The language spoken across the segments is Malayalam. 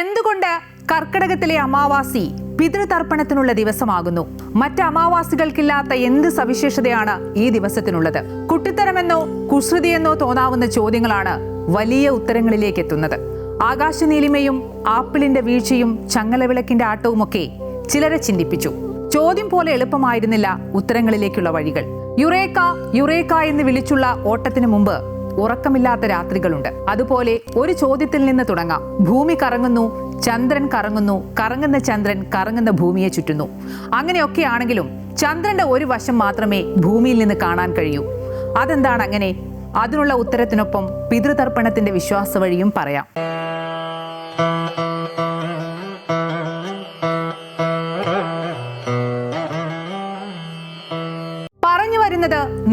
എന്തുകൊണ്ട് കർക്കിടകത്തിലെ അമാവാസി പിതൃതർപ്പണത്തിനുള്ള ദിവസമാകുന്നു? മറ്റ് അമാവാസികൾക്കില്ലാത്ത എന്ത് സവിശേഷതയാണ് ഈ ദിവസത്തിനുള്ളത്? കുട്ടിത്തരമെന്നോ കുസൃതിയെന്നോ തോന്നാവുന്ന ചോദ്യങ്ങളാണ് വലിയ ഉത്തരങ്ങളിലേക്ക് എത്തുന്നത്. ആകാശനീലിമയും ആപ്പിളിന്റെ വീഴ്ചയും ചങ്ങലവിളക്കിന്റെ ആട്ടവുമൊക്കെ ചിലരെ ചിന്തിപ്പിച്ചു. ചോദ്യം പോലെ എളുപ്പമായിരുന്നില്ല ഉത്തരങ്ങളിലേക്കുള്ള വഴികൾ. യുറേക്ക യുറേക്ക എന്ന് വിളിച്ചുള്ള ഓട്ടത്തിന് മുമ്പ് ഉറക്കമില്ലാത്ത രാത്രികളുണ്ട്. അതുപോലെ ഒരു ചോദ്യത്തിൽ നിന്ന് തുടങ്ങാം. ഭൂമി കറങ്ങുന്നു, ചന്ദ്രൻ കറങ്ങുന്നു, കറങ്ങുന്ന ചന്ദ്രൻ കറങ്ങുന്ന ഭൂമിയെ ചുറ്റുന്നു. അങ്ങനെയൊക്കെയാണെങ്കിലും ചന്ദ്രന്റെ ഒരു വശം മാത്രമേ ഭൂമിയിൽ നിന്ന് കാണാൻ കഴിയൂ. അതെന്താണ് അങ്ങനെ? അതിനുള്ള ഉത്തരത്തിനൊപ്പം പിതൃതർപ്പണത്തിന്റെ വിശ്വാസ വഴിയും പറയാം.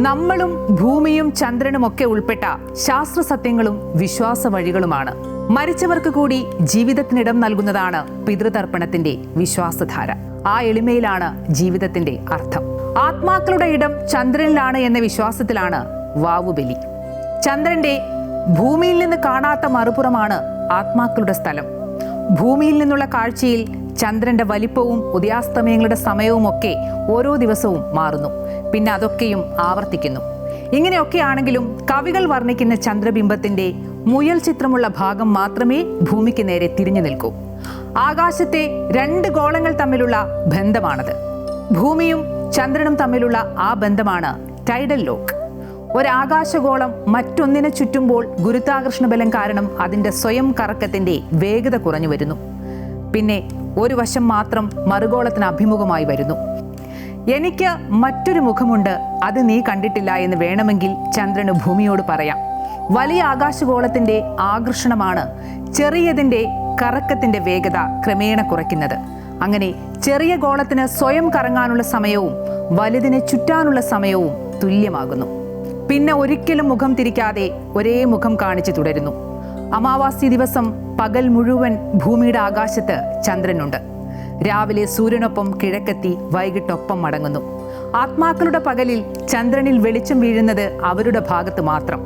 നമ്മളും ഭൂമിയും ചന്ദ്രനും ഒക്കെ ഉൾപ്പെട്ട ശാസ്ത്ര സത്യങ്ങളും വിശ്വാസ വഴികളുമാണ്. മരിച്ചവർക്ക് കൂടി ജീവിതത്തിനിടം നൽകുന്നതാണ് പിതൃതർപ്പണത്തിന്റെ വിശ്വാസധാര. ആ എളിമയിലാണ് ജീവിതത്തിന്റെ അർത്ഥം. ആത്മാക്കളുടെ ഇടം ചന്ദ്രനിലാണ് എന്ന വിശ്വാസത്തിലാണ് വാവുബലി. ചന്ദ്രന്റെ ഭൂമിയിൽ നിന്ന് കാണാത്ത മറുപുറമാണ് ആത്മാക്കളുടെ സ്ഥലം. ഭൂമിയിൽ നിന്നുള്ള കാഴ്ചയിൽ ചന്ദ്രന്റെ വലിപ്പവും ഉദയാസ്തമയങ്ങളുടെ സമയവും ഒക്കെ ഓരോ ദിവസവും മാറുന്നു. പിന്നെ അതൊക്കെയും ആവർത്തിക്കുന്നു. ഇങ്ങനെയൊക്കെയാണെങ്കിലും കവികൾ വർണ്ണിക്കുന്ന ചന്ദ്രബിംബത്തിന്റെ മുയൽ ചിത്രമുള്ള ഭാഗം മാത്രമേ ഭൂമിക്ക് നേരെ തിരിഞ്ഞു നിൽക്കൂ. ആകാശത്തെ രണ്ട് ഗോളങ്ങൾ തമ്മിലുള്ള ബന്ധമാണത്. ഭൂമിയും ചന്ദ്രനും തമ്മിലുള്ള ആ ബന്ധമാണ് ടൈഡൽ ലോക്ക്. ഒരാകാശഗോളം മറ്റൊന്നിനെ ചുറ്റുമ്പോൾ ഗുരുത്വാകർഷണ ബലം കാരണം അതിന്റെ സ്വയം കറക്കത്തിന്റെ വേഗത കുറഞ്ഞു വരുന്നു. പിന്നെ ഒരു വശം മാത്രം മറുഗോളത്തിന് അഭിമുഖമായി വരുന്നു. എനിക്ക് മറ്റൊരു മുഖമുണ്ട്, അത് നീ കണ്ടിട്ടില്ല എന്ന് വേണമെങ്കിൽ ചന്ദ്രന് ഭൂമിയോട് പറയാം. വലിയ ആകാശഗോളത്തിന്റെ ആകർഷണമാണ് ചെറിയതിന്റെ കറക്കത്തിന്റെ വേഗത ക്രമേണ കുറയ്ക്കുന്നത്. അങ്ങനെ ചെറിയ ഗോളത്തിന് സ്വയം കറങ്ങാനുള്ള സമയവും വലുതിനെ ചുറ്റാനുള്ള സമയവും തുല്യമാകുന്നു. പിന്നെ ഒരിക്കലും മുഖം തിരിക്കാതെ ഒരേ മുഖം കാണിച്ചു തുടരുന്നു. അമാവാസി ദിവസം പകൽ മുഴുവൻ ഭൂമിയുടെ ആകാശത്ത് ചന്ദ്രനുണ്ട്. രാവിലെ സൂര്യനൊപ്പം കിഴക്കെത്തി വൈകിട്ടൊപ്പം മടങ്ങുന്നു. ആത്മാക്കളുടെ പകലിൽ ചന്ദ്രനിൽ വെളിച്ചം വീഴുന്നത് അവരുടെ ഭാഗത്ത് മാത്രം.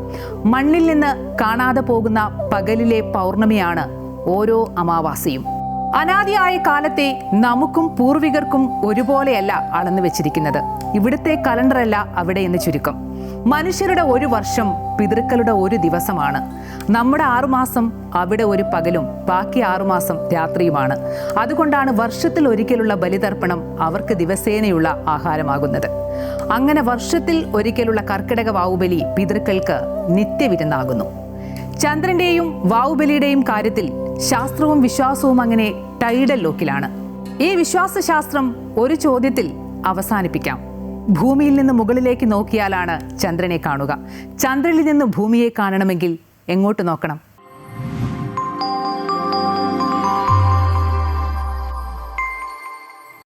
മണ്ണിൽ നിന്ന് കാണാതെ പോകുന്ന പകലിലെ പൗർണമിയാണ് ഓരോ അമാവാസിയും. അനാദിയായ കാലത്തെ നമുക്കും പൂർവികർക്കും ഒരുപോലെയല്ല അളന്നു വെച്ചിരിക്കുന്നത്. ഇവിടുത്തെ കലണ്ടറല്ല അവിടെ എന്ന് ചുരുക്കം. മനുഷ്യരുടെ ഒരു വർഷം പിതൃക്കളുടെ ഒരു ദിവസമാണ്. നമ്മുടെ 6 മാസം അവിടെ ഒരു പകലും ബാക്കി 6 മാസം രാത്രിയുമാണ്. അതുകൊണ്ടാണ് വർഷത്തിൽ ഒരിക്കലുള്ള ബലിതർപ്പണം അവർക്ക് ദിവസേനയുള്ള ആഹാരമാകുന്നത്. അങ്ങനെ വർഷത്തിൽ ഒരിക്കലുള്ള കർക്കിടക വാവുബലി പിതൃക്കൾക്ക് നിത്യവിരുന്നാകുന്നു. ചന്ദ്രന്റെയും വാവുബലിയുടെയും കാര്യത്തിൽ ശാസ്ത്രവും വിശ്വാസവും അങ്ങനെ ടൈഡൽ ലോക്കിലാണ്. ഈ വിശ്വാസശാസ്ത്രം ഒരു ചോദ്യത്തിൽ അവസാനിപ്പിക്കാം. ഭൂമിയിൽ നിന്ന് മുകളിലേക്ക് നോക്കിയാലാണ് ചന്ദ്രനെ കാണുക. ചന്ദ്രനിൽ നിന്ന് ഭൂമിയെ കാണണമെങ്കിൽ എങ്ങോട്ട് നോക്കണം?